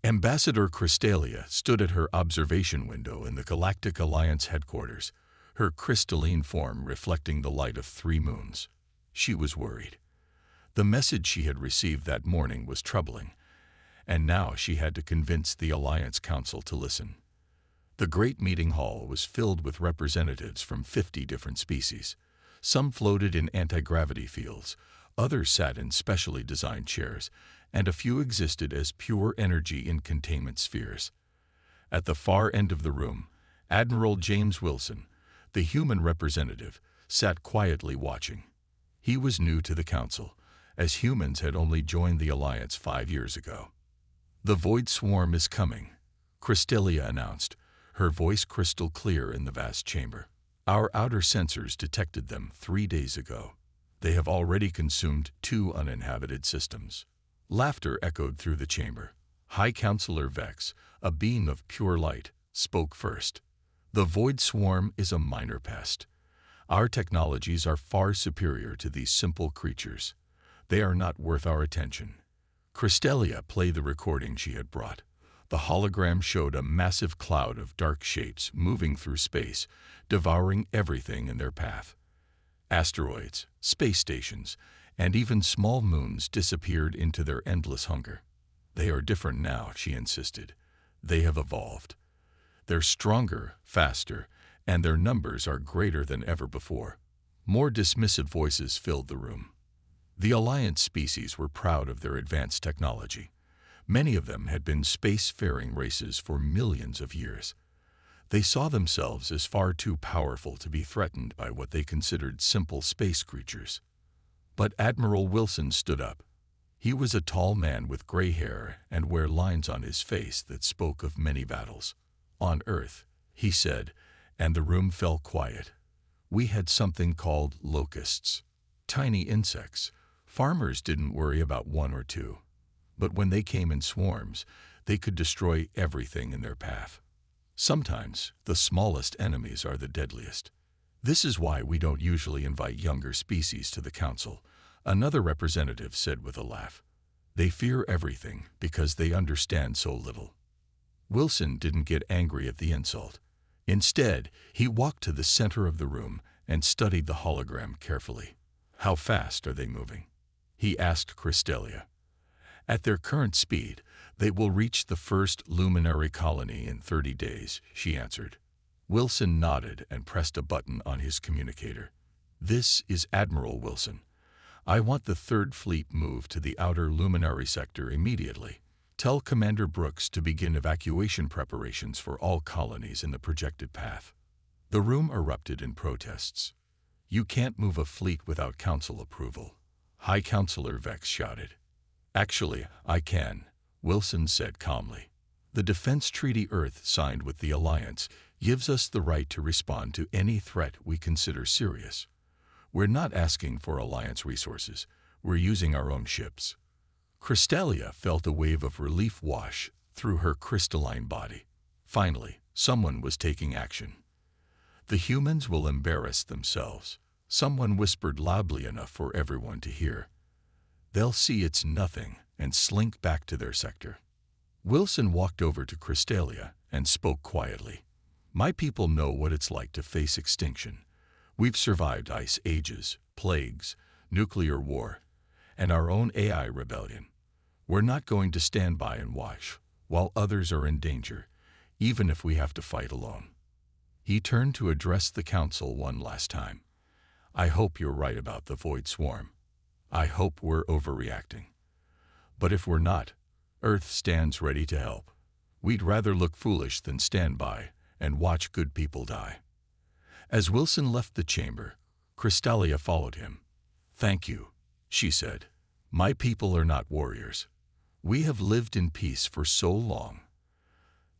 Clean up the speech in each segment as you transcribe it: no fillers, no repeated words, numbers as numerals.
Ambassador Crystalia stood at her observation window in the Galactic Alliance headquarters, her crystalline form reflecting the light of 3 moons. She was worried. The message she had received that morning was troubling, and now she had to convince the Alliance Council to listen. The great meeting hall was filled with representatives from 50 different species. Some floated in anti-gravity fields, others sat in specially designed chairs, and a few existed as pure energy in containment spheres. At the far end of the room, Admiral James Wilson, the human representative, sat quietly watching. He was new to the council, as humans had only joined the Alliance 5 years ago. "The Void Swarm is coming," Crystalia announced, her voice crystal clear in the vast chamber. "Our outer sensors detected them 3 days ago. They have already consumed 2 uninhabited systems." Laughter echoed through the chamber. High Counselor Vex, a being of pure light, spoke first. "The Void Swarm is a minor pest. Our technologies are far superior to these simple creatures. They are not worth our attention." Crystalia played the recording she had brought. The hologram showed a massive cloud of dark shapes moving through space, devouring everything in their path. Asteroids, space stations, and even small moons disappeared into their endless hunger. "They are different now," she insisted. "They have evolved. They're stronger, faster, and their numbers are greater than ever before." More dismissive voices filled the room. The Alliance species were proud of their advanced technology. Many of them had been space-faring races for millions of years. They saw themselves as far too powerful to be threatened by what they considered simple space creatures. But Admiral Wilson stood up. He was a tall man with gray hair and wore lines on his face that spoke of many battles. "On Earth," he said, and the room fell quiet, "we had something called locusts. Tiny insects. Farmers didn't worry about 1 or 2. But when they came in swarms, they could destroy everything in their path. Sometimes, the smallest enemies are the deadliest. This is why we don't usually invite younger species to the council," another representative said with a laugh. "They fear everything because they understand so little." Wilson didn't get angry at the insult. Instead, he walked to the center of the room and studied the hologram carefully. "How fast are they moving?" he asked Crystalia. "At their current speed, they will reach the first luminary colony in 30 days, she answered. Wilson nodded and pressed a button on his communicator. "This is Admiral Wilson. I want the Third Fleet moved to the outer luminary sector immediately. Tell Commander Brooks to begin evacuation preparations for all colonies in the projected path." The room erupted in protests. "You can't move a fleet without council approval," High Counselor Vex shouted. "Actually, I can," Wilson said calmly. "The Defense Treaty Earth signed with the Alliance gives us the right to respond to any threat we consider serious. We're not asking for Alliance resources. We're using our own ships." Crystalia felt a wave of relief wash through her crystalline body. Finally, someone was taking action. "The humans will embarrass themselves," someone whispered loudly enough for everyone to hear. "They'll see it's nothing and slink back to their sector." Wilson walked over to Crystalia and spoke quietly. "My people know what it's like to face extinction. We've survived ice ages, plagues, nuclear war, and our own AI rebellion. We're not going to stand by and watch while others are in danger, even if we have to fight alone." He turned to address the council one last time. "I hope you're right about the Void Swarm. I hope we're overreacting. But if we're not, Earth stands ready to help. We'd rather look foolish than stand by and watch good people die." As Wilson left the chamber, Crystalia followed him. "Thank you," she said. "My people are not warriors. We have lived in peace for so long."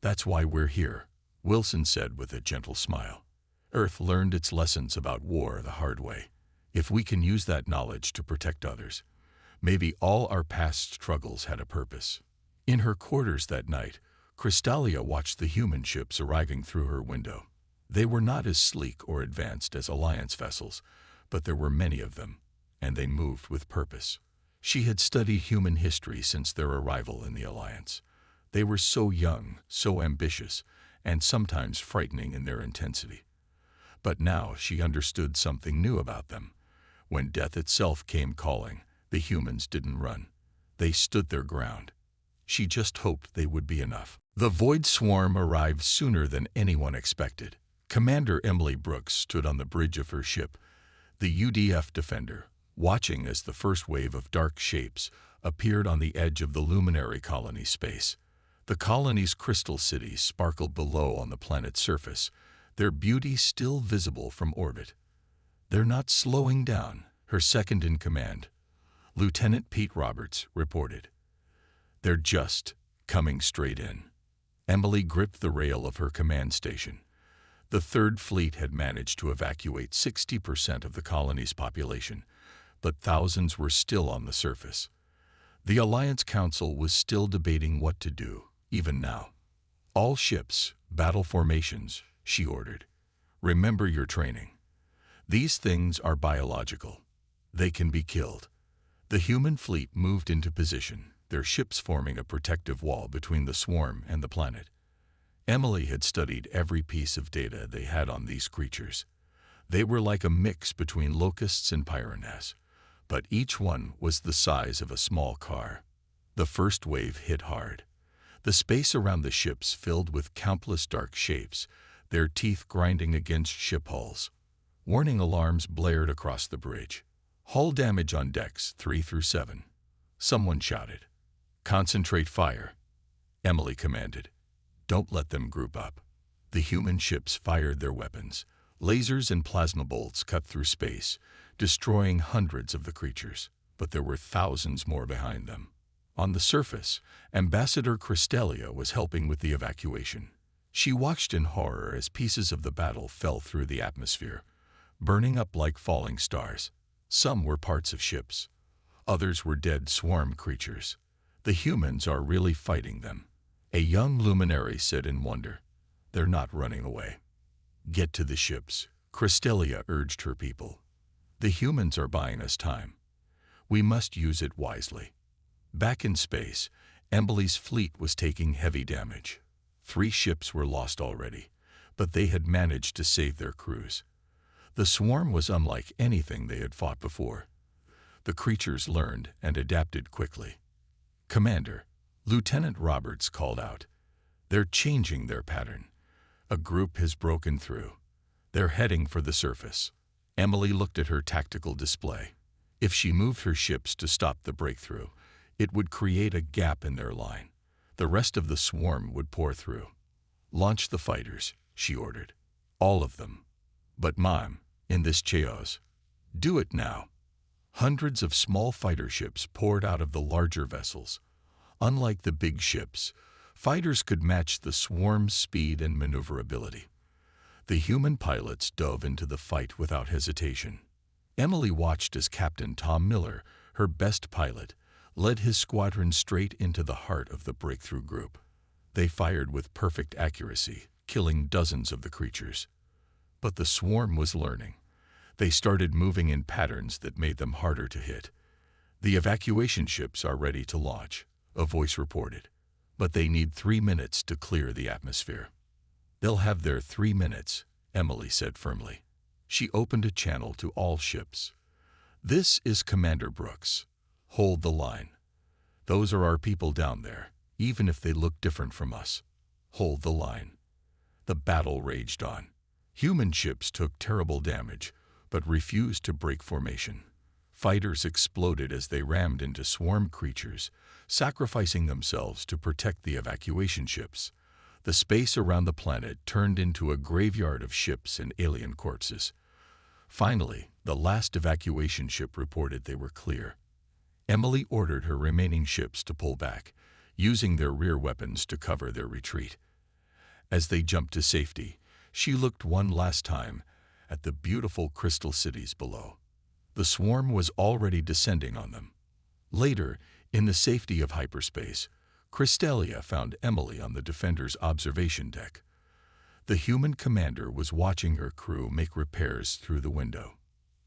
"That's why we're here," Wilson said with a gentle smile. "Earth learned its lessons about war the hard way. If we can use that knowledge to protect others, maybe all our past struggles had a purpose." In her quarters that night, Crystalia watched the human ships arriving through her window. They were not as sleek or advanced as Alliance vessels, but there were many of them, and they moved with purpose. She had studied human history since their arrival in the Alliance. They were so young, so ambitious, and sometimes frightening in their intensity. But now she understood something new about them. When death itself came calling, the humans didn't run. They stood their ground. She just hoped they would be enough. The Void Swarm arrived sooner than anyone expected. Commander Emily Brooks stood on the bridge of her ship, the UDF Defender, watching as the first wave of dark shapes appeared on the edge of the luminary colony space. The colony's crystal cities sparkled below on the planet's surface, their beauty still visible from orbit. "They're not slowing down," her second-in-command, Lieutenant Pete Roberts, reported. "They're just coming straight in." Emily gripped the rail of her command station. The Third Fleet had managed to evacuate 60% of the colony's population, but thousands were still on the surface. The Alliance Council was still debating what to do, even now. "All ships, battle formations," she ordered. "Remember your training. These things are biological. They can be killed." The human fleet moved into position, their ships forming a protective wall between the swarm and the planet. Emily had studied every piece of data they had on these creatures. They were like a mix between locusts and piranhas, but each one was the size of a small car. The first wave hit hard. The space around the ships filled with countless dark shapes, their teeth grinding against ship hulls. Warning alarms blared across the bridge. "Hull damage on decks 3 through 7. Someone shouted. "Concentrate fire," Emily commanded. "Don't let them group up." The human ships fired their weapons. Lasers and plasma bolts cut through space, destroying hundreds of the creatures, but there were thousands more behind them. On the surface, Ambassador Cristelia was helping with the evacuation. She watched in horror as pieces of the battle fell through the atmosphere, burning up like falling stars. Some were parts of ships. Others were dead swarm creatures. "The humans are really fighting them," a young luminary said in wonder. "They're not running away." "Get to the ships," Cristelia urged her people. "The humans are buying us time. We must use it wisely." Back in space, Emily's fleet was taking heavy damage. 3 ships were lost already, but they had managed to save their crews. The swarm was unlike anything they had fought before. The creatures learned and adapted quickly. "Commander," Lieutenant Roberts called out, "they're changing their pattern. A group has broken through. They're heading for the surface." Emily looked at her tactical display. If she moved her ships to stop the breakthrough, it would create a gap in their line. The rest of the swarm would pour through. "Launch the fighters," she ordered. "All of them. But Mom, in this chaos. Do it now." Hundreds of small fighter ships poured out of the larger vessels. Unlike the big ships, fighters could match the swarm's speed and maneuverability. The human pilots dove into the fight without hesitation. Emily watched as Captain Tom Miller, her best pilot, led his squadron straight into the heart of the breakthrough group. They fired with perfect accuracy, killing dozens of the creatures. But the swarm was learning. They started moving in patterns that made them harder to hit. "The evacuation ships are ready to launch," a voice reported. "But they need 3 minutes to clear the atmosphere." "They'll have their 3 minutes," Emily said firmly. She opened a channel to all ships. "This is Commander Brooks. Hold the line. Those are our people down there, even if they look different from us. Hold the line." The battle raged on. Human ships took terrible damage, but refused to break formation. Fighters exploded as they rammed into swarm creatures, sacrificing themselves to protect the evacuation ships. The space around the planet turned into a graveyard of ships and alien corpses. Finally, the last evacuation ship reported they were clear. Emily ordered her remaining ships to pull back, using their rear weapons to cover their retreat. As they jumped to safety, she looked one last time at the beautiful crystal cities below. The swarm was already descending on them. Later, in the safety of hyperspace, Cristelia found Emily on the Defender's observation deck. The human commander was watching her crew make repairs through the window.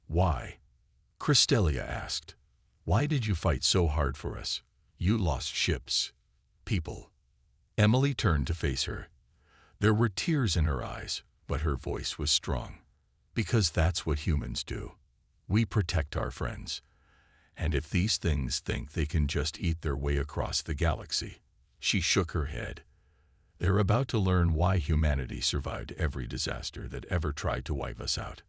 "Why?" Cristelia asked. "Why did you fight so hard for us? You lost ships, people." Emily turned to face her. There were tears in her eyes, but her voice was strong. Because that's what humans do. We protect our friends. And if these things think they can just eat their way across the galaxy, she shook her head. They're about to learn why humanity survived every disaster that ever tried to wipe us out.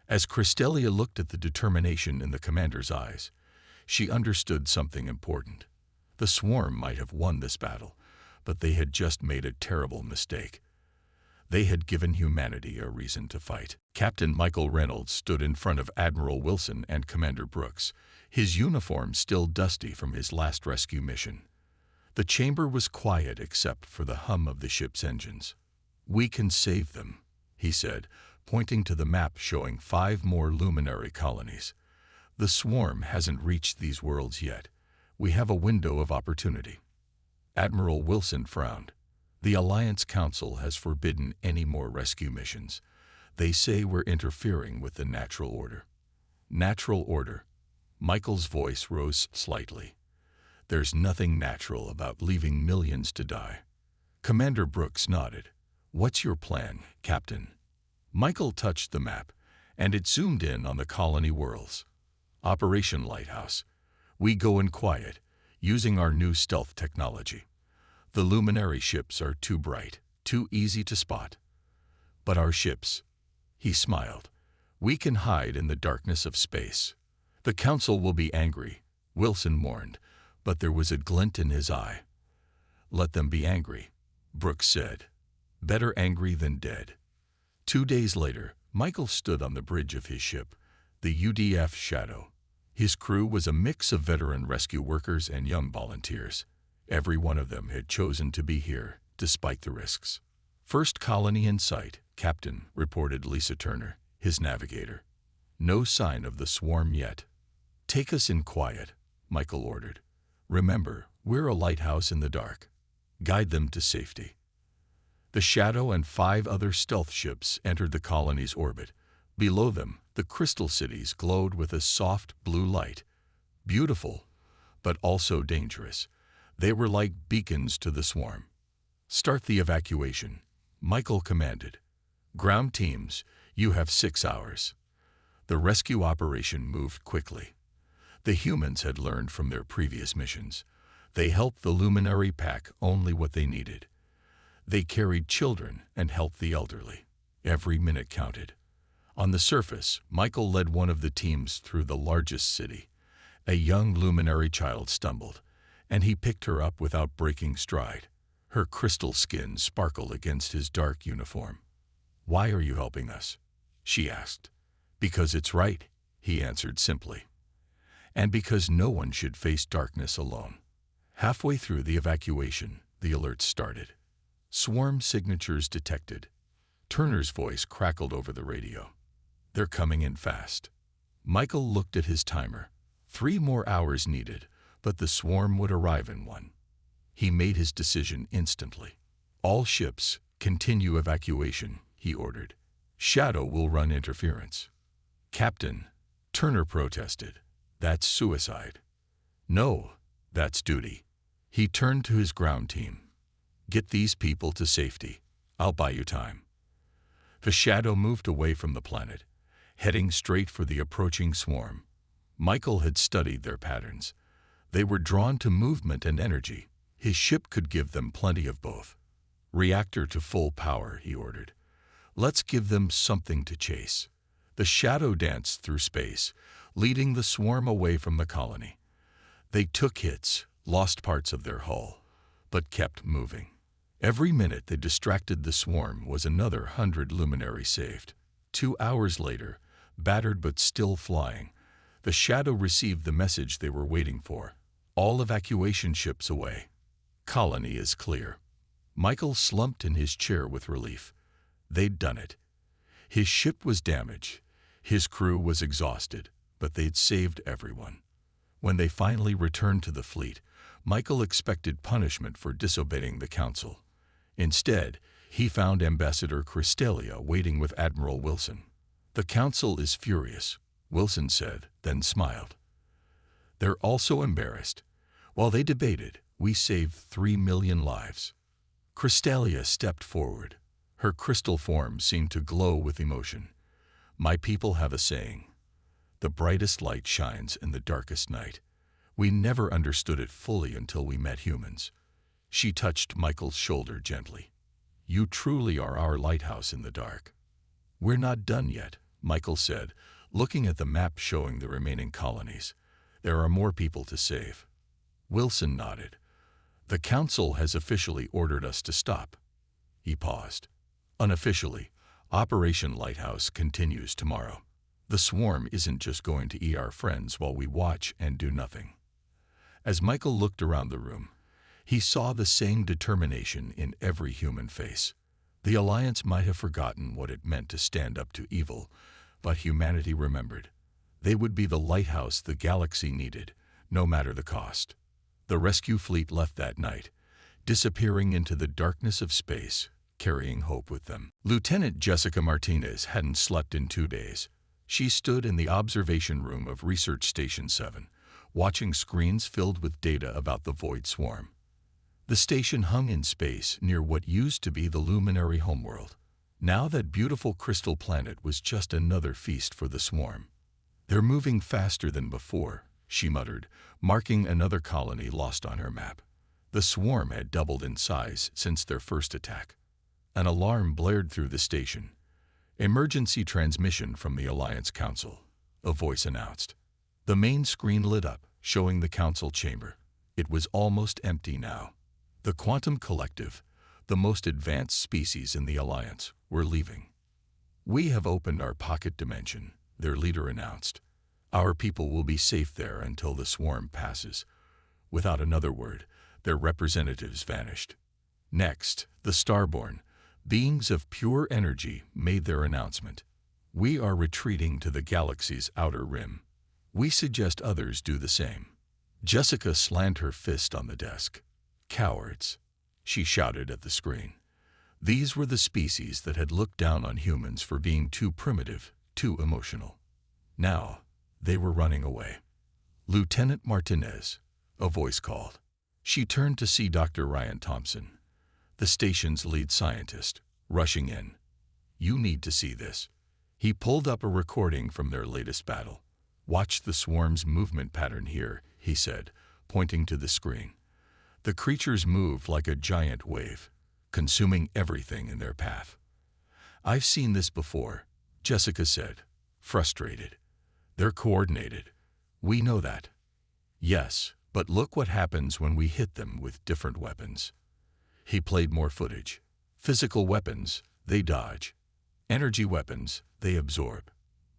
As Cristelia looked at the determination in the commander's eyes, she understood something important. The swarm might have won this battle, but they had just made a terrible mistake. They had given humanity a reason to fight. Captain Michael Reynolds stood in front of Admiral Wilson and Commander Brooks, his uniform still dusty from his last rescue mission. The chamber was quiet except for the hum of the ship's engines. "We can save them," he said, pointing to the map showing 5 more luminary colonies. "The swarm hasn't reached these worlds yet. We have a window of opportunity." Admiral Wilson frowned. "The Alliance Council has forbidden any more rescue missions. They say we're interfering with the natural order." "Natural order?" Michael's voice rose slightly. "There's nothing natural about leaving millions to die." Commander Brooks nodded. "What's your plan, Captain?" Michael touched the map, and it zoomed in on the colony worlds. "Operation Lighthouse. We go in quiet, using our new stealth technology. The luminary ships are too bright, too easy to spot. But our ships," he smiled, "we can hide in the darkness of space." "The Council will be angry," Wilson warned, but there was a glint in his eye. "Let them be angry," Brooks said. "Better angry than dead." 2 days later, Michael stood on the bridge of his ship, the UDF Shadow. His crew was a mix of veteran rescue workers and young volunteers. Every one of them had chosen to be here, despite the risks. "First colony in sight, Captain," reported Lisa Turner, his navigator. "No sign of the swarm yet." "Take us in quiet," Michael ordered. "Remember, we're a lighthouse in the dark. Guide them to safety." The Shadow and 5 other stealth ships entered the colony's orbit. Below them, the crystal cities glowed with a soft blue light. Beautiful, but also dangerous. They were like beacons to the swarm. "Start the evacuation," Michael commanded. "Ground teams, you have 6 hours." The rescue operation moved quickly. The humans had learned from their previous missions. They helped the luminary pack only what they needed. They carried children and helped the elderly. Every minute counted. On the surface, Michael led one of the teams through the largest city. A young luminary child stumbled, and he picked her up without breaking stride. Her crystal skin sparkled against his dark uniform. "Why are you helping us?" she asked. "Because it's right," he answered simply. "And because no one should face darkness alone." Halfway through the evacuation, the alerts started. "Swarm signatures detected." Turner's voice crackled over the radio. "They're coming in fast." Michael looked at his timer. 3 more hours needed, but the swarm would arrive in 1. He made his decision instantly. "All ships, continue evacuation," he ordered. "Shadow will run interference." "Captain," Turner protested, "that's suicide." "No, that's duty." He turned to his ground team. "Get these people to safety. I'll buy you time." The Shadow moved away from the planet, heading straight for the approaching swarm. Michael had studied their patterns. They were drawn to movement and energy. His ship could give them plenty of both. "Reactor to full power," he ordered. "Let's give them something to chase." The Shadow danced through space, leading the swarm away from the colony. They took hits, lost parts of their hull, but kept moving. Every minute they distracted the swarm was another 100 luminaries saved. 2 hours later, battered but still flying, the Shadow received the message they were waiting for. "All evacuation ships away. Colony is clear." Michael slumped in his chair with relief. They'd done it. His ship was damaged. His crew was exhausted, but they'd saved everyone. When they finally returned to the fleet, Michael expected punishment for disobeying the Council. Instead, he found Ambassador Cristelia waiting with Admiral Wilson. "The Council is furious," Wilson said, then smiled. "They're also embarrassed. While they debated, we saved 3 million lives." Crystalia stepped forward. Her crystal form seemed to glow with emotion. My people have a saying. The brightest light shines in the darkest night. We never understood it fully until we met humans. She touched Michael's shoulder gently. You truly are our lighthouse in the dark. We're not done yet, Michael said, looking at the map showing the remaining colonies. There are more people to save. Wilson nodded. The Council has officially ordered us to stop. He paused. Unofficially, Operation Lighthouse continues tomorrow. The swarm isn't just going to eat our friends while we watch and do nothing. As Michael looked around the room, he saw the same determination in every human face. The Alliance might have forgotten what it meant to stand up to evil, but humanity remembered. They would be the lighthouse the galaxy needed, no matter the cost. The rescue fleet left that night, disappearing into the darkness of space, carrying hope with them. Lieutenant Jessica Martinez hadn't slept in 2 days. She stood in the observation room of Research Station 7, watching screens filled with data about the Void Swarm. The station hung in space near what used to be the luminary homeworld. Now that beautiful crystal planet was just another feast for the swarm. They're moving faster than before, she muttered, marking another colony lost on her map. The swarm had doubled in size since their first attack. An alarm blared through the station. Emergency transmission from the Alliance Council, a voice announced. The main screen lit up, showing the council chamber. It was almost empty now. The Quantum Collective, the most advanced species in the Alliance, were leaving. We have opened our pocket dimension, their leader announced. Our people will be safe there until the swarm passes. Without another word, their representatives vanished. Next, the Starborn, beings of pure energy, made their announcement. We are retreating to the galaxy's outer rim. We suggest others do the same. Jessica slammed her fist on the desk. Cowards, she shouted at the screen. These were the species that had looked down on humans for being too primitive, too emotional. Now, they were running away. Lieutenant Martinez, a voice called. She turned to see Dr. Ryan Thompson, the station's lead scientist, rushing in. You need to see this. He pulled up a recording from their latest battle. Watch the swarm's movement pattern here, he said, pointing to the screen. The creatures move like a giant wave, consuming everything in their path. I've seen this before, Jessica said, frustrated. They're coordinated. We know that. Yes, but look what happens when we hit them with different weapons. He played more footage. Physical weapons, they dodge. Energy weapons, they absorb.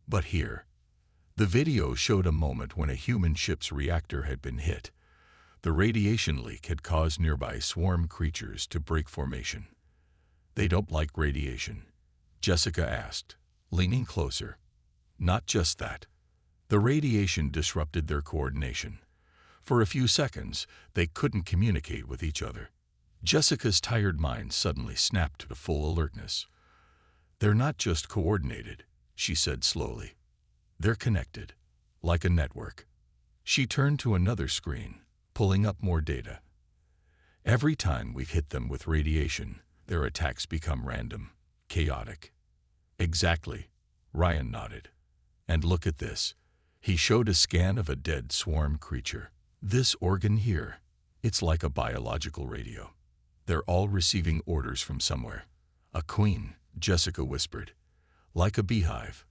But here, the video showed a moment when a human ship's reactor had been hit. The radiation leak had caused nearby swarm creatures to break formation. They don't like radiation, Jessica asked, leaning closer. Not just that. The radiation disrupted their coordination. For a few seconds, they couldn't communicate with each other. Jessica's tired mind suddenly snapped to full alertness. They're not just coordinated, she said slowly. They're connected, like a network. She turned to another screen, pulling up more data. Every time we've hit them with radiation, their attacks become random, chaotic. Exactly, Ryan nodded. And look at this. He showed a scan of a dead swarm creature. This organ here, it's like a biological radio. They're all receiving orders from somewhere. A queen, Jessica whispered. Like a beehive.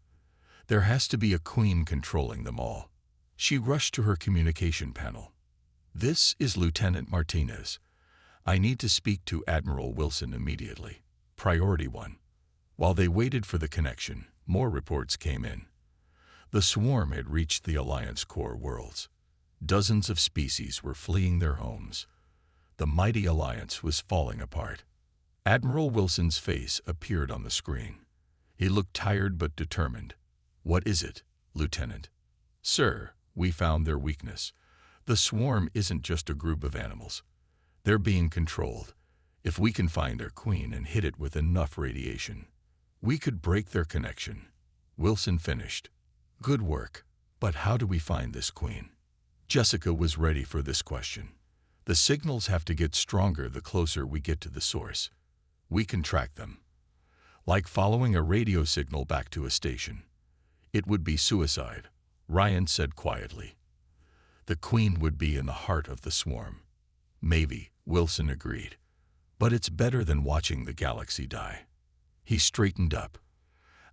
There has to be a queen controlling them all. She rushed to her communication panel. This is Lieutenant Martinez. I need to speak to Admiral Wilson immediately. Priority 1. While they waited for the connection, more reports came in. The swarm had reached the Alliance core worlds. Dozens of species were fleeing their homes. The mighty Alliance was falling apart. Admiral Wilson's face appeared on the screen. He looked tired but determined. What is it, Lieutenant? Sir, we found their weakness. The swarm isn't just a group of animals. They're being controlled. If we can find their queen and hit it with enough radiation, we could break their connection. Wilson finished. Good work. But how do we find this queen? Jessica was ready for this question. The signals have to get stronger the closer we get to the source. We can track them. Like following a radio signal back to a station. It would be suicide, Ryan said quietly. The Queen would be in the heart of the swarm. Maybe, Wilson agreed. But it's better than watching the galaxy die. He straightened up.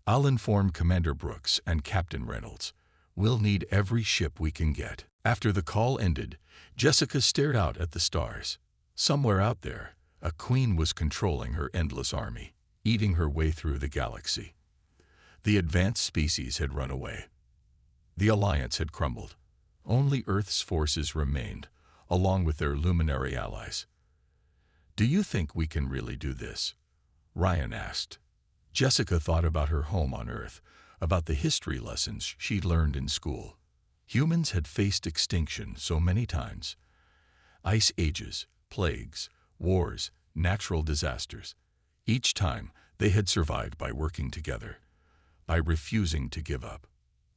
I'll inform Commander Brooks and Captain Reynolds. We'll need every ship we can get. After the call ended, Jessica stared out at the stars. Somewhere out there, a queen was controlling her endless army, eating her way through the galaxy. The advanced species had run away. The alliance had crumbled. Only Earth's forces remained, along with their luminary allies. Do you think we can really do this? Ryan asked. Jessica thought about her home on Earth, about the history lessons she'd learned in school. Humans had faced extinction so many times. Ice ages, plagues, wars, natural disasters. Each time, they had survived by working together, by refusing to give up.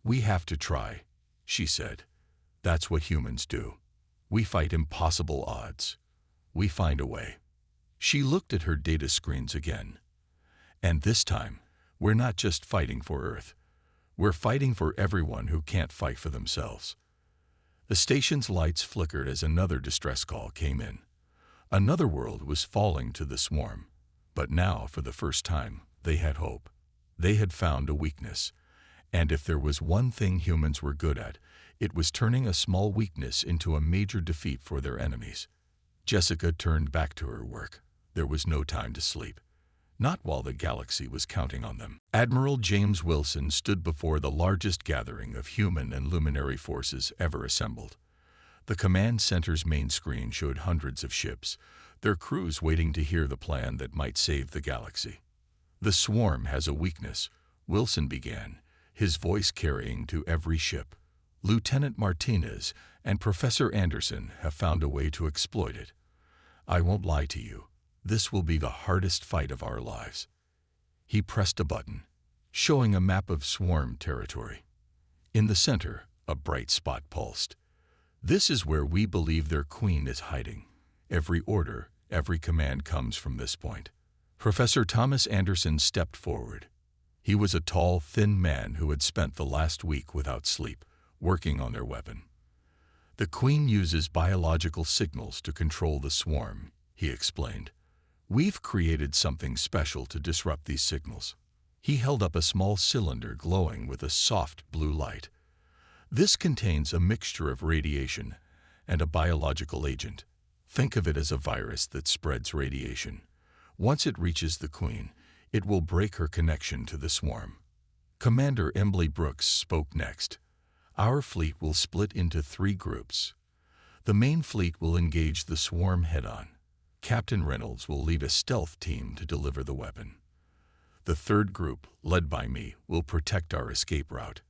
We have to try, she said. That's what humans do. We fight impossible odds. We find a way. She looked at her data screens again. And this time, we're not just fighting for Earth. We're fighting for everyone who can't fight for themselves. The station's lights flickered as another distress call came in. Another world was falling to the swarm. But now, for the first time, they had hope. They had found a weakness. And if there was one thing humans were good at, it was turning a small weakness into a major defeat for their enemies. Jessica turned back to her work. There was no time to sleep. Not while the galaxy was counting on them. Admiral James Wilson stood before the largest gathering of human and luminary forces ever assembled. The command center's main screen showed hundreds of ships, their crews waiting to hear the plan that might save the galaxy. The swarm has a weakness, Wilson began, his voice carrying to every ship. Lieutenant Martinez and Professor Anderson have found a way to exploit it. I won't lie to you. This will be the hardest fight of our lives. He pressed a button, showing a map of swarm territory. In the center, a bright spot pulsed. This is where we believe their queen is hiding. Every order, every command comes from this point. Professor Thomas Anderson stepped forward. He was a tall, thin man who had spent the last week without sleep, working on their weapon. The queen uses biological signals to control the swarm, he explained. We've created something special to disrupt these signals. He held up a small cylinder glowing with a soft blue light. This contains a mixture of radiation and a biological agent. Think of it as a virus that spreads radiation. Once it reaches the queen, it will break her connection to the swarm. Commander Emily Brooks spoke next. Our fleet will split into 3 groups. The main fleet will engage the swarm head-on. Captain Reynolds will lead a stealth team to deliver the weapon. The 3rd group, led by me, will protect our escape route.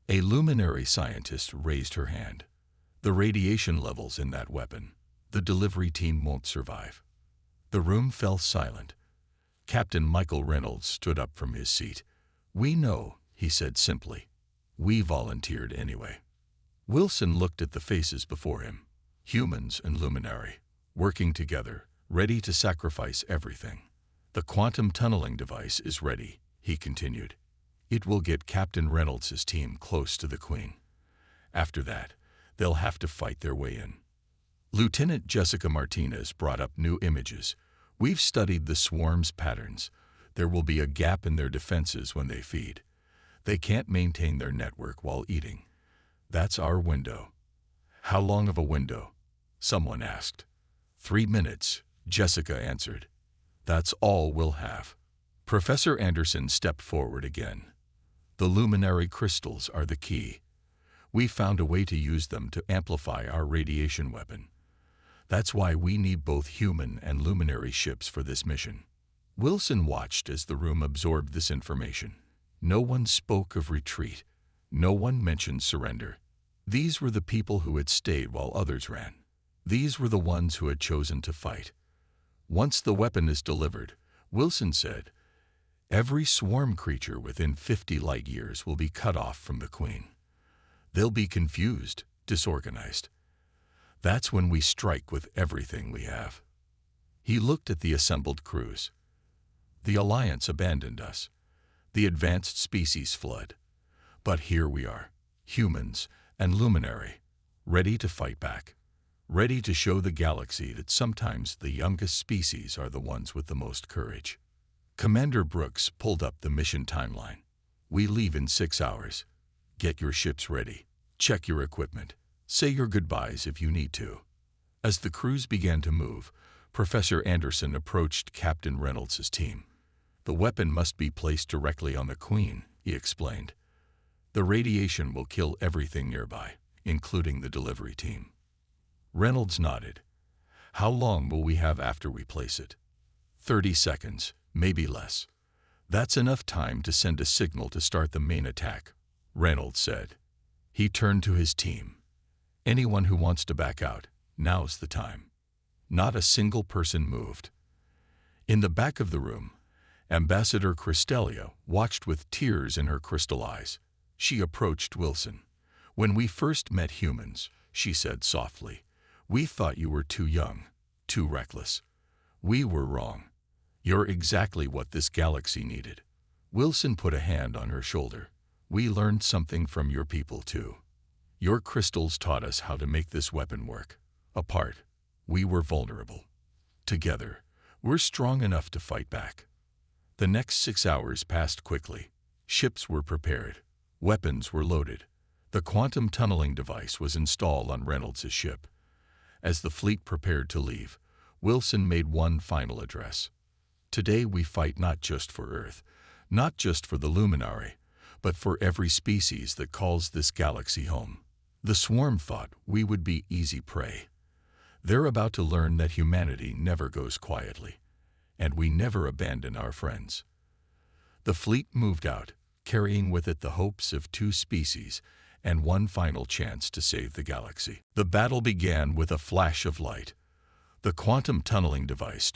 A luminary scientist raised her hand. The radiation levels in that weapon. The delivery team won't survive. The room fell silent. Captain Michael Reynolds stood up from his seat. We know, he said simply. We volunteered anyway. Wilson looked at the faces before him. Humans and luminary, working together, ready to sacrifice everything. The quantum tunneling device is ready, he continued. It will get Captain Reynolds' team close to the Queen. After that, they'll have to fight their way in. Lieutenant Jessica Martinez brought up new images. We've studied the swarm's patterns. There will be a gap in their defenses when they feed. They can't maintain their network while eating. That's our window. How long of a window? Someone asked. 3 minutes, Jessica answered. That's all we'll have. Professor Anderson stepped forward again. The luminary crystals are the key. We found a way to use them to amplify our radiation weapon. That's why we need both human and luminary ships for this mission. Wilson watched as the room absorbed this information. No one spoke of retreat. No one mentioned surrender. These were the people who had stayed while others ran. These were the ones who had chosen to fight. Once the weapon is delivered, Wilson said, every swarm creature within 50 light years will be cut off from the Queen. They'll be confused, disorganized. That's when we strike with everything we have." He looked at the assembled crews. The Alliance abandoned us. The advanced species fled. But here we are, humans and Luminary, ready to fight back, ready to show the galaxy that sometimes the youngest species are the ones with the most courage. Commander Brooks pulled up the mission timeline. "We leave in 6 hours. Get your ships ready. Check your equipment. Say your goodbyes if you need to." As the crews began to move, Professor Anderson approached Captain Reynolds' team. "The weapon must be placed directly on the Queen," he explained. "The radiation will kill everything nearby, including the delivery team." Reynolds nodded. "How long will we have after we place it?" 30 seconds, maybe less. "That's enough time to send a signal to start the main attack," Reynolds said. He turned to his team. "Anyone who wants to back out, now's the time." Not a single person moved. In the back of the room, Ambassador Cristelia watched with tears in her crystal eyes. She approached Wilson. "When we first met humans," she said softly, "we thought you were too young, too reckless. We were wrong. You're exactly what this galaxy needed." Wilson put a hand on her shoulder. "We learned something from your people, too. Your crystals taught us how to make this weapon work. Apart, we were vulnerable. Together, we're strong enough to fight back." The next 6 hours passed quickly. Ships were prepared. Weapons were loaded. The quantum tunneling device was installed on Reynolds' ship. As the fleet prepared to leave, Wilson made one final address. "Today we fight not just for Earth, not just for the Luminary, but for every species that calls this galaxy home." The swarm thought we would be easy prey. They're about to learn that humanity never goes quietly, and we never abandon our friends. The fleet moved out, carrying with it the hopes of 2 species and one final chance to save the galaxy. The battle began with a flash of light. The quantum tunneling device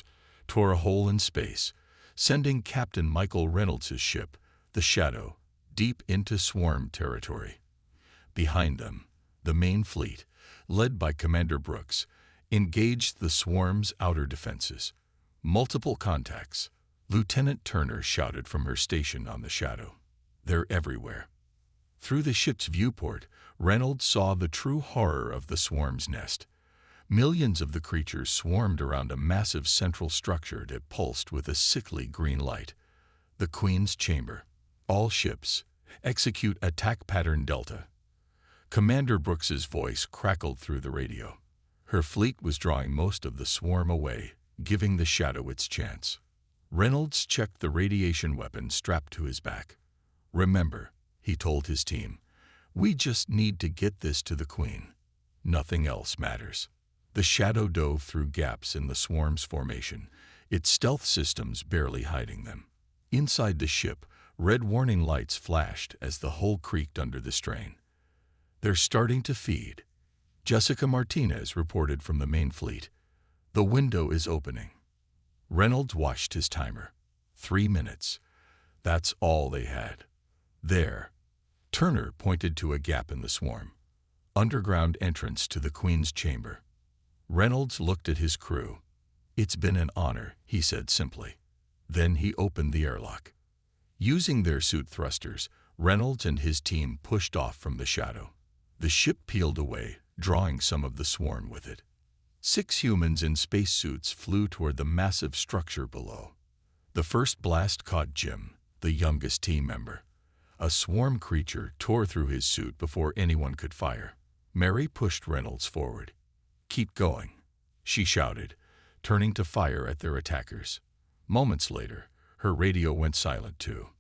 tore a hole in space, sending Captain Michael Reynolds' ship, the Shadow, deep into swarm territory. Behind them, the main fleet, led by Commander Brooks, engaged the swarm's outer defenses. "Multiple contacts," Lieutenant Turner shouted from her station on the Shadow. "They're everywhere." Through the ship's viewport, Reynolds saw the true horror of the swarm's nest. Millions of the creatures swarmed around a massive central structure that pulsed with a sickly green light. "The Queen's Chamber. All ships, execute attack pattern Delta." Commander Brooks's voice crackled through the radio. Her fleet was drawing most of the swarm away, giving the Shadow its chance. Reynolds checked the radiation weapon strapped to his back. "Remember," he told his team, "we just need to get this to the Queen. Nothing else matters." The Shadow dove through gaps in the swarm's formation, its stealth systems barely hiding them. Inside the ship, red warning lights flashed as the hull creaked under the strain. "They're starting to feed," Jessica Martinez reported from the main fleet. "The window is opening." Reynolds watched his timer. 3 minutes. That's all they had. "There." Turner pointed to a gap in the swarm. "Underground entrance to the Queen's chamber." Reynolds looked at his crew. "It's been an honor," he said simply. Then he opened the airlock. Using their suit thrusters, Reynolds and his team pushed off from the Shadow. The ship peeled away, drawing some of the swarm with it. 6 humans in spacesuits flew toward the massive structure below. The first blast caught Jim, the youngest team member. A swarm creature tore through his suit before anyone could fire. Mary pushed Reynolds forward. "Keep going," she shouted, turning to fire at their attackers. Moments later, her radio went silent too.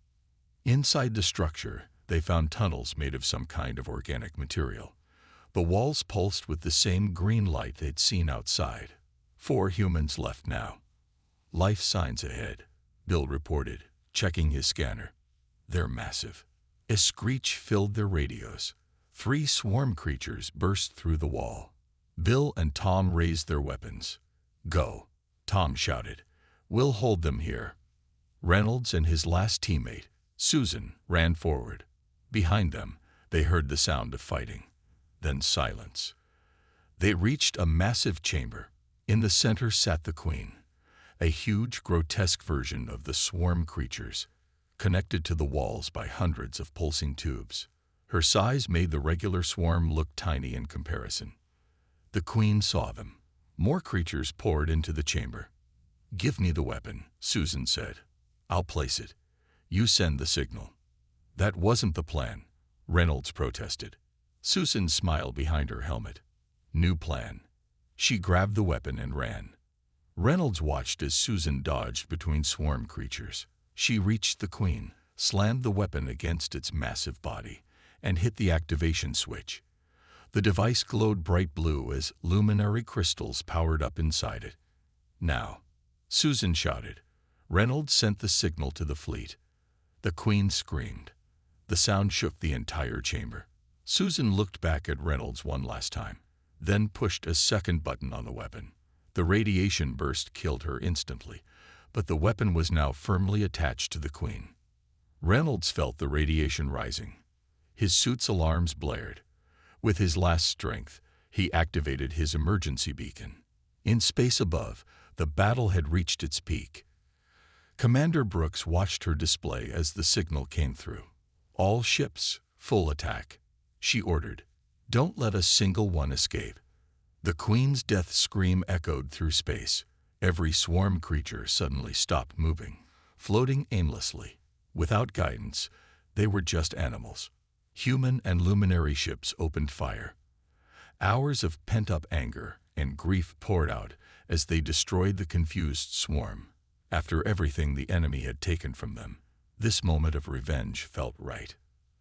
Inside the structure, they found tunnels made of some kind of organic material. The walls pulsed with the same green light they'd seen outside. 4 humans left now. "Life signs ahead," Bill reported, checking his scanner. "They're massive." A screech filled their radios. 3 swarm creatures burst through the wall. Bill and Tom raised their weapons. "Go," Tom shouted. "We'll hold them here." Reynolds and his last teammate, Susan, ran forward. Behind them, they heard the sound of fighting. Then silence. They reached a massive chamber. In the center sat the queen, a huge, grotesque version of the swarm creatures, connected to the walls by hundreds of pulsing tubes. Her size made the regular swarm look tiny in comparison. The queen saw them. More creatures poured into the chamber. "Give me the weapon," Susan said. "I'll place it. You send the signal." "That wasn't the plan," Reynolds protested. Susan smiled behind her helmet. "New plan." She grabbed the weapon and ran. Reynolds watched as Susan dodged between swarm creatures. She reached the queen, slammed the weapon against its massive body, and hit the activation switch. The device glowed bright blue as luminary crystals powered up inside it. "Now," Susan shouted. Reynolds sent the signal to the fleet. The queen screamed. The sound shook the entire chamber. Susan looked back at Reynolds one last time, then pushed a second button on the weapon. The radiation burst killed her instantly, but the weapon was now firmly attached to the queen. Reynolds felt the radiation rising. His suit's alarms blared. With his last strength, he activated his emergency beacon. In space above, the battle had reached its peak. Commander Brooks watched her display as the signal came through. "All ships, full attack," she ordered. "Don't let a single one escape." The queen's death scream echoed through space. Every swarm creature suddenly stopped moving, floating aimlessly. Without guidance, they were just animals. Human and luminary ships opened fire. Hours of pent-up anger and grief poured out as they destroyed the confused swarm. After everything the enemy had taken from them, this moment of revenge felt right.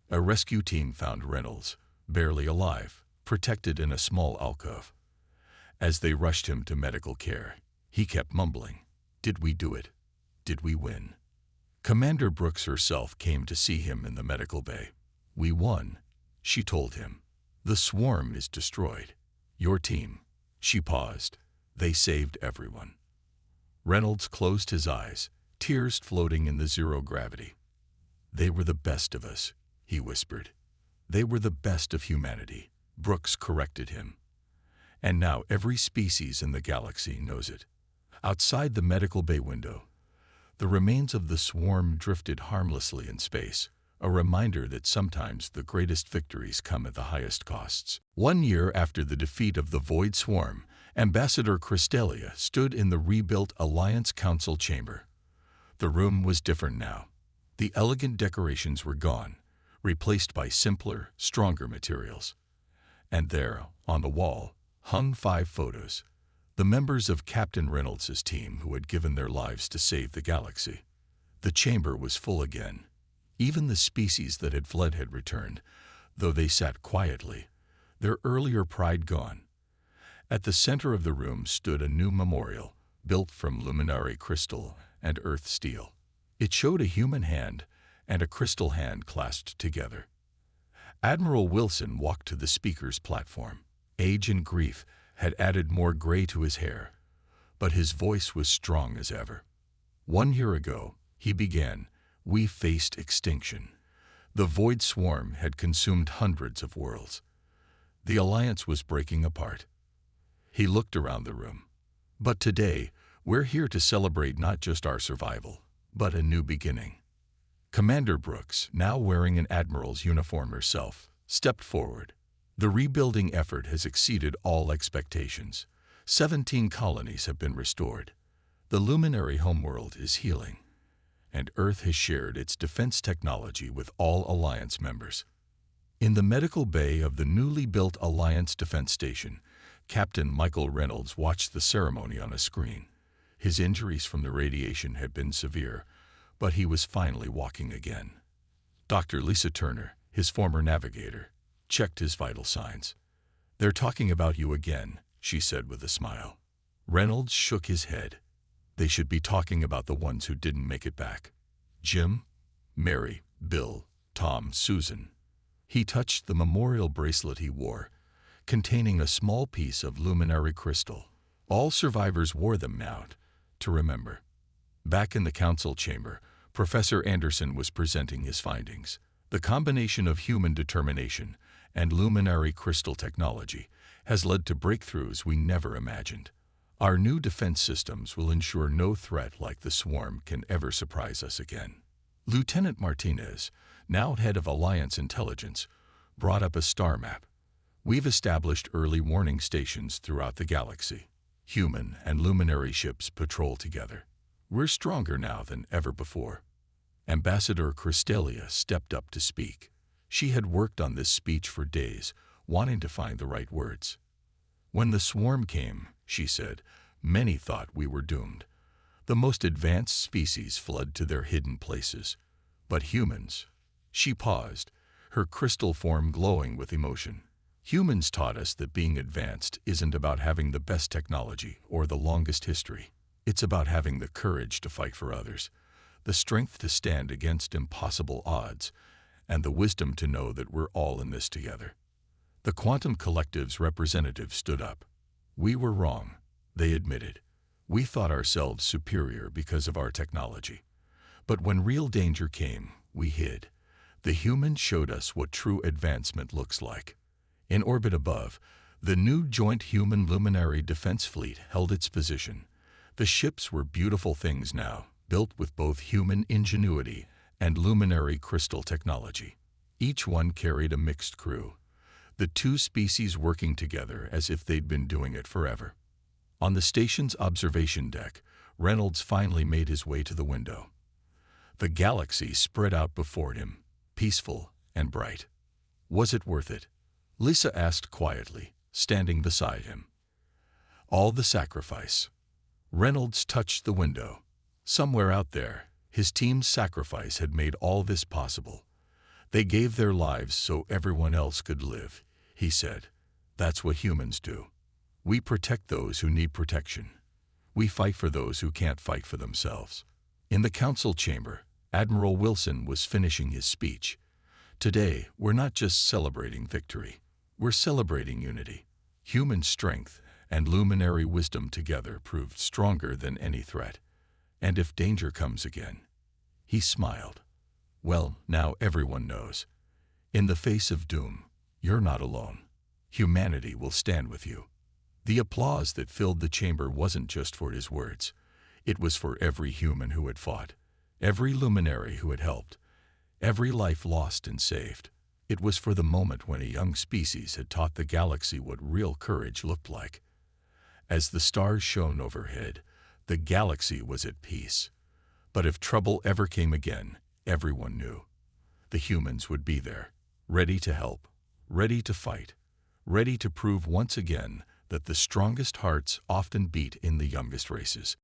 A rescue team found Reynolds, barely alive, protected in a small alcove. As they rushed him to medical care, he kept mumbling, "Did we do it? Did we win?" Commander Brooks herself came to see him in the medical bay. "We won," she told him. "The swarm is destroyed. Your team." She paused. "They saved everyone." Reynolds closed his eyes, tears floating in the zero gravity. "They were the best of us," he whispered. "They were the best of humanity," Brooks corrected him. "And now every species in the galaxy knows it." Outside the medical bay window, the remains of the swarm drifted harmlessly in space, a reminder that sometimes the greatest victories come at the highest costs. 1 year after the defeat of the Void Swarm, Ambassador Crystalia stood in the rebuilt Alliance Council chamber. The room was different now. The elegant decorations were gone, replaced by simpler, stronger materials. And there, on the wall, hung 5 photos, the members of Captain Reynolds' team who had given their lives to save the galaxy. The chamber was full again. Even the species that had fled had returned, though they sat quietly, their earlier pride gone. At the center of the room stood a new memorial, built from luminary crystal and earth steel. It showed a human hand and a crystal hand clasped together. Admiral Wilson walked to the speaker's platform. Age and grief had added more gray to his hair, but his voice was strong as ever. 1 year ago, he began, we faced extinction. The Void Swarm had consumed hundreds of worlds. The Alliance was breaking apart. He looked around the room. But today, we're here to celebrate not just our survival, but a new beginning. Commander Brooks, now wearing an admiral's uniform herself, stepped forward. The rebuilding effort has exceeded all expectations. 17 colonies have been restored. The luminary homeworld is healing, and Earth has shared its defense technology with all Alliance members. In the medical bay of the newly built Alliance Defense Station, Captain Michael Reynolds watched the ceremony on a screen. His injuries from the radiation had been severe, but he was finally walking again. Dr. Lisa Turner, his former navigator, checked his vital signs. "They're talking about you again," she said with a smile. Reynolds shook his head. "They should be talking about the ones who didn't make it back. Jim, Mary, Bill, Tom, Susan." He touched the memorial bracelet he wore, containing a small piece of luminary crystal. All survivors wore them now, to remember. Back in the council chamber, Professor Anderson was presenting his findings. The combination of human determination and luminary crystal technology has led to breakthroughs we never imagined. Our new defense systems will ensure no threat like the swarm can ever surprise us again. Lieutenant Martinez, now head of Alliance Intelligence, brought up a star map. We've established early warning stations throughout the galaxy. Human and luminary ships patrol together. We're stronger now than ever before. Ambassador Cristelia stepped up to speak. She had worked on this speech for days, wanting to find the right words. When the swarm came, she said, many thought we were doomed. The most advanced species fled to their hidden places. But humans... She paused, her crystal form glowing with emotion. Humans taught us that being advanced isn't about having the best technology or the longest history. It's about having the courage to fight for others, the strength to stand against impossible odds, and the wisdom to know that we're all in this together. The Quantum Collective's representatives stood up. We were wrong, they admitted. We thought ourselves superior because of our technology. But when real danger came, we hid. The humans showed us what true advancement looks like. In orbit above, the new Joint Human Luminary Defense Fleet held its position. The ships were beautiful things now, built with both human ingenuity and luminary crystal technology. Each one carried a mixed crew, the two species working together as if they'd been doing it forever. On the station's observation deck, Reynolds finally made his way to the window. The galaxy spread out before him, peaceful and bright. Was it worth it? Lisa asked quietly, standing beside him. All the sacrifice. Reynolds touched the window. Somewhere out there, his team's sacrifice had made all this possible. They gave their lives so everyone else could live, he said. That's what humans do. We protect those who need protection. We fight for those who can't fight for themselves. In the council chamber, Admiral Wilson was finishing his speech. Today, we're not just celebrating victory. We're celebrating unity. Human strength and luminary wisdom together proved stronger than any threat. And if danger comes again, he smiled. Well, now everyone knows. In the face of doom, you're not alone. Humanity will stand with you. The applause that filled the chamber wasn't just for his words. It was for every human who had fought, every luminary who had helped, every life lost and saved. It was for the moment when a young species had taught the galaxy what real courage looked like. As the stars shone overhead, the galaxy was at peace. But if trouble ever came again, everyone knew. The humans would be there, ready to help, ready to fight, ready to prove once again that the strongest hearts often beat in the youngest races.